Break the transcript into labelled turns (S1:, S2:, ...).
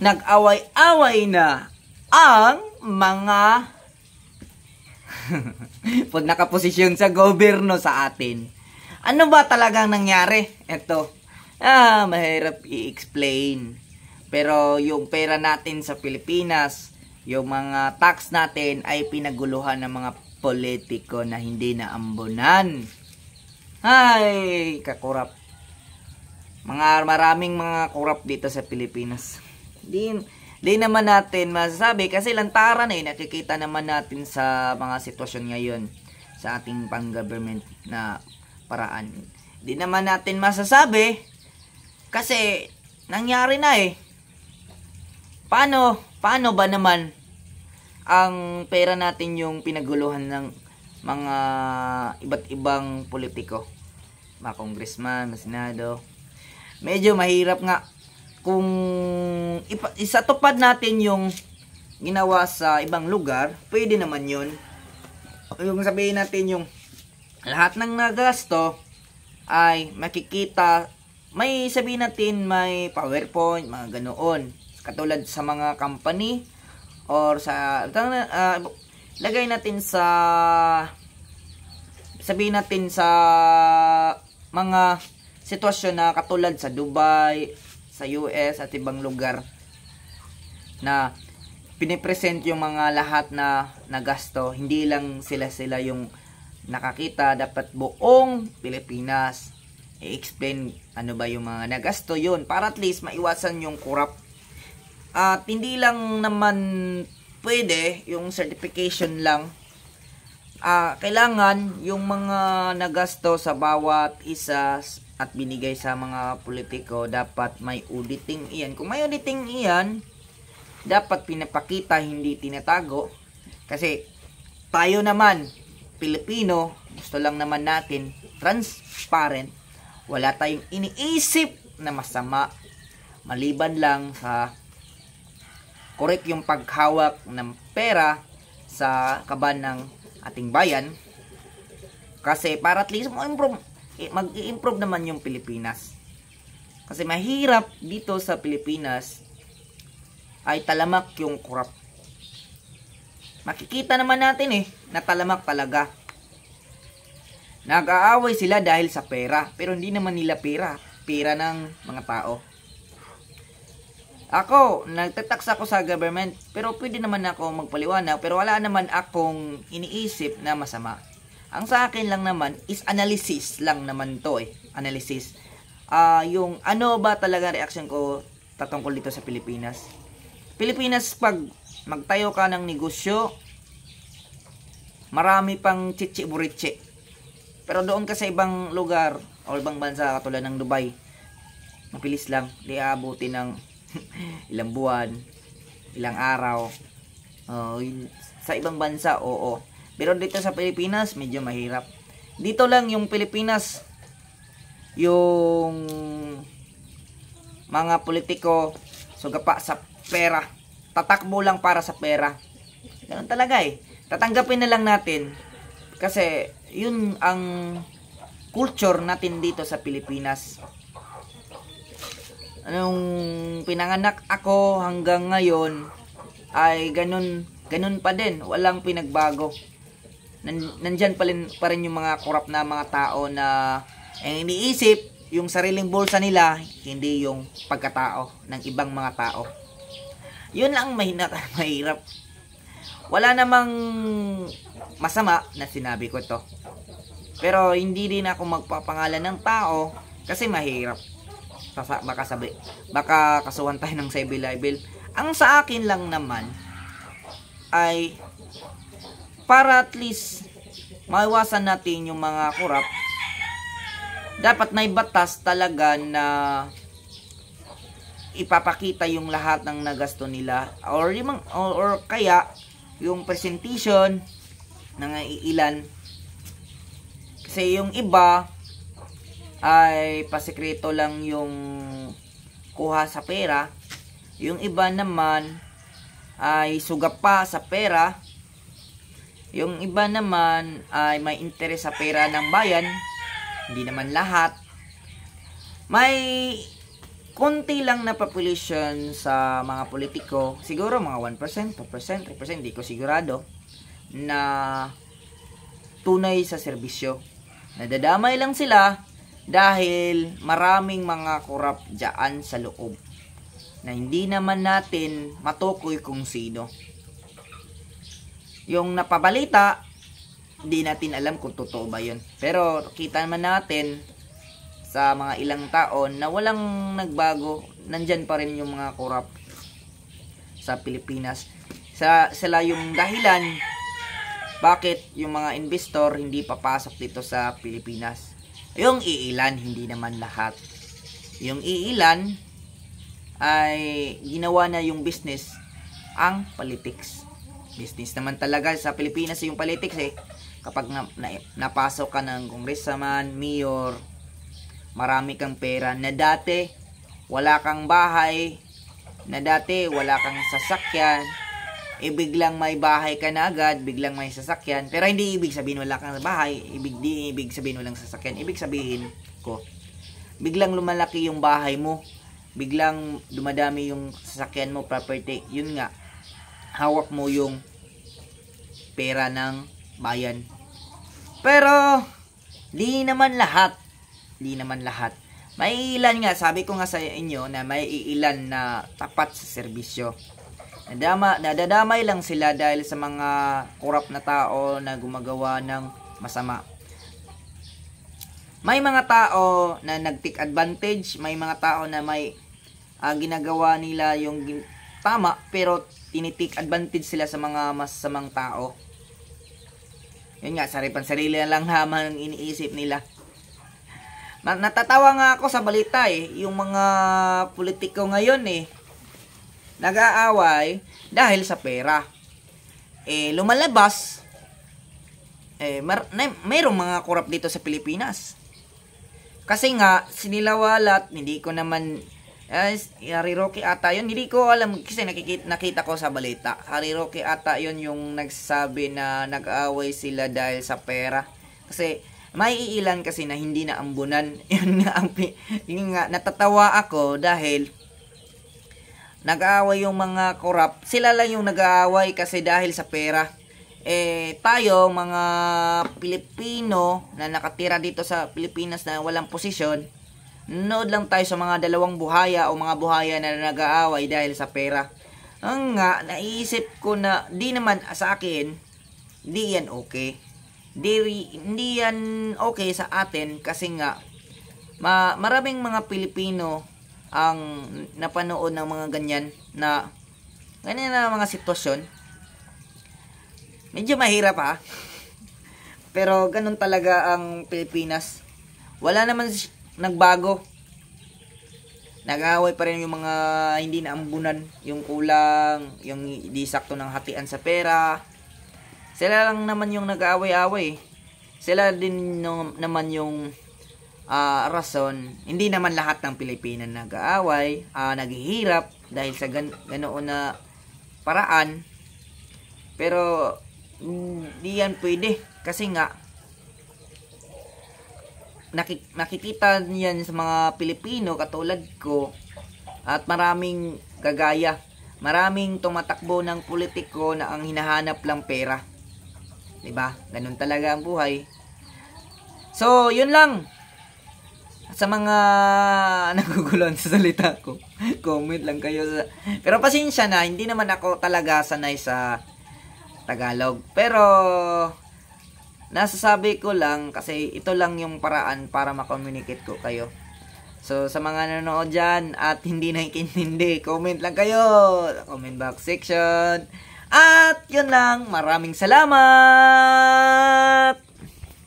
S1: nag-away-away na ang mga pag nakaposisyon sa gobyerno sa atin. Ano ba talagang nangyari? Ito, mahirap i-explain. Pero yung pera natin sa Pilipinas, yung mga tax natin ay pinaguluhan ng mga politiko na hindi naambunan. Ay, kakurap. Maraming mga kurap dito sa Pilipinas. Di naman natin masasabi kasi lantaran nakikita naman natin sa mga sitwasyon ngayon sa ating pang-government na paraan. Di naman natin masasabi kasi nangyari na Paano ba naman ang pera natin yung pinaguluhan ng mga iba't ibang politiko, mga congressman, mga senado? Medyo mahirap nga kung isatupad natin yung ginawa sa ibang lugar. Pwede naman yun. Yung sabihin natin yung lahat ng nagasto ay makikita, may sabihin natin may PowerPoint, mga ganoon. Katulad sa mga company or sa lagay natin sa sabihin natin sa mga sitwasyon na katulad sa Dubai, sa US at ibang lugar na pinipresent yung mga lahat na nagasto. Hindi lang sila yung nakakita, dapat buong Pilipinas i-explain ano ba yung mga nagasto yun para at least maiwasan yung corrupt. At hindi lang naman pwede yung certification lang. Kailangan yung mga nagasto sa bawat isa at binigay sa mga politiko, dapat may auditing iyan. Kung may auditing iyan, dapat pinapakita, hindi tinatago. Kasi tayo naman, Pilipino, gusto lang naman natin transparent. Wala tayong iniisip na masama, maliban lang sa correct yung paghawak ng pera sa kaban ng ating bayan. Kasi para at least mag-i-improve naman yung Pilipinas. Kasi mahirap dito sa Pilipinas ay talamak yung corrupt. Makikita naman natin na talamak talaga. Nag-aaway sila dahil sa pera, pero hindi naman nila pera ng mga tao. Ako, nagtatax ako sa government, pero pwede naman ako magpaliwanag, pero wala naman akong iniisip na masama. Ang sa akin lang naman is analysis lang naman to Analysis. Yung ano ba talaga reaction ko tatungkol dito sa Pilipinas. Pilipinas, pag magtayo ka ng negosyo, marami pang chichi-burichi. Pero doon ka sa ibang lugar o ibang bansa katulad ng Dubai, mapilis lang, di aabuti ng ilang buwan, ilang araw. Sa ibang bansa, oo. Pero dito sa Pilipinas, medyo mahirap. Dito lang yung Pilipinas, yung mga politiko, sugapa sa pera. Tatakbo lang para sa pera. Ganun talaga Tatanggapin na lang natin. Kasi, yun ang culture natin dito sa Pilipinas. Anong pinanganak ako hanggang ngayon ay ganun pa din, walang pinagbago. Nandyan pa rin yung mga corrupt na mga tao na iniisip yung sariling bulsa nila, hindi yung pagkatao ng ibang mga tao. Yun lang mahirap. Wala namang masama na sinabi ko to, pero hindi din ako magpapangalan ng tao kasi mahirap. Baka kasuhan tayo ng civil libel. Ang sa akin lang naman ay para at least maiwasan natin yung mga corrupt, dapat may batas talaga na ipapakita yung lahat ng nagasto nila or kaya yung presentation ng ilan. Kasi yung iba ay pasikreto lang yung kuha sa pera. Yung iba naman ay sugap pa sa pera. Yung iba naman ay may interes sa pera ng bayan. Hindi naman lahat. May konti lang na population sa mga politiko, siguro mga 1%, 2%, 3%, hindi ko sigurado, na tunay sa serbisyo. Nadadamay lang sila dahil maraming mga korap dyan sa loob na hindi naman natin matukoy kung sino. Yung napabalita, hindi natin alam kung totoo ba yun. Pero kita naman natin sa mga ilang taon na walang nagbago, nandyan pa rin yung mga korap sa Pilipinas. Sila yung dahilan bakit yung mga investor hindi papasok dito sa Pilipinas. Yung iilan, hindi naman lahat. Yung iilan ay ginawa na yung business ang politics. Business naman talaga sa Pilipinas yung politics eh. Kapag napasok ka ng congressman, mayor, marami kang pera na dati wala kang bahay, na dati wala kang sasakyan, biglang may bahay ka na agad, biglang may sasakyan. Pero hindi ibig sabihin wala kang bahay, ibig sabihin walang sasakyan. Ibig sabihin ko, biglang lumalaki yung bahay mo, biglang dumadami yung sasakyan mo, property. Yun nga, hawak mo yung pera ng bayan. Pero di naman lahat. Di naman lahat. May ilan nga, sabi ko nga sa inyo na may ilan na tapat sa serbisyo. Nadadamay lang sila dahil sa mga korap na tao na gumagawa ng masama. May mga tao na nag-take advantage, may mga tao na may ginagawa nila yung tama pero tinitik advantage sila sa mga masamang tao. Yun nga, sarili lang naman ang iniisip nila. Natatawa nga ako sa balita yung mga politiko ngayon nag-aaway dahil sa pera. Lumalabas, mayroong mga korap dito sa Pilipinas. Kasi nga, sinilawalat, hindi ko naman, Harry Roque ata yun, hindi ko alam, kasi nakita ko sa balita. Harry Roque ata yun yung nagsabi na nag-aaway sila dahil sa pera. Kasi, may iilan kasi na hindi na ambunan. Yun nga, natatawa ako dahil nag-aaway yung mga korap. Sila lang yung nag-aaway kasi dahil sa pera. Tayo, mga Pilipino na nakatira dito sa Pilipinas na walang posisyon, nanood lang tayo sa mga dalawang buhaya o mga buhaya na nag-aaway dahil sa pera. Ang nga, naisip ko na di naman sa akin, di yan okay. Hindi yan okay sa atin kasi nga maraming mga Pilipino ang napanood ng mga ganyan na mga sitwasyon. Medyo mahirap pero ganun talaga ang Pilipinas. Wala naman nagbago. Nag-aaway pa rin yung mga hindi naambunan, yung kulang, yung di sakto ng hatian sa pera. Sila lang naman yung nag-aaway-aaway. Sila din naman yung rason. Hindi naman lahat ng Pilipino nag-aaway, naghihirap dahil sa ganoon na paraan. Pero hindi yan pwede. Kasi nga, nakikita niyan sa mga Pilipino katulad ko at maraming gagaya. Maraming tumatakbo ng politiko na ang hinahanap lang pera. Diba? Ganun talaga ang buhay. So, yun lang. Sa mga naguguluhan sa salita ko, comment lang kayo. Pero pasensya na, hindi naman ako talaga sanay sa Tagalog. Pero, nasasabi ko lang kasi ito lang yung paraan para makommunicate ko kayo. So, sa mga nanonood dyan at hindi nakikiintindi, comment lang kayo. Comment box section. At yun lang, maraming salamat!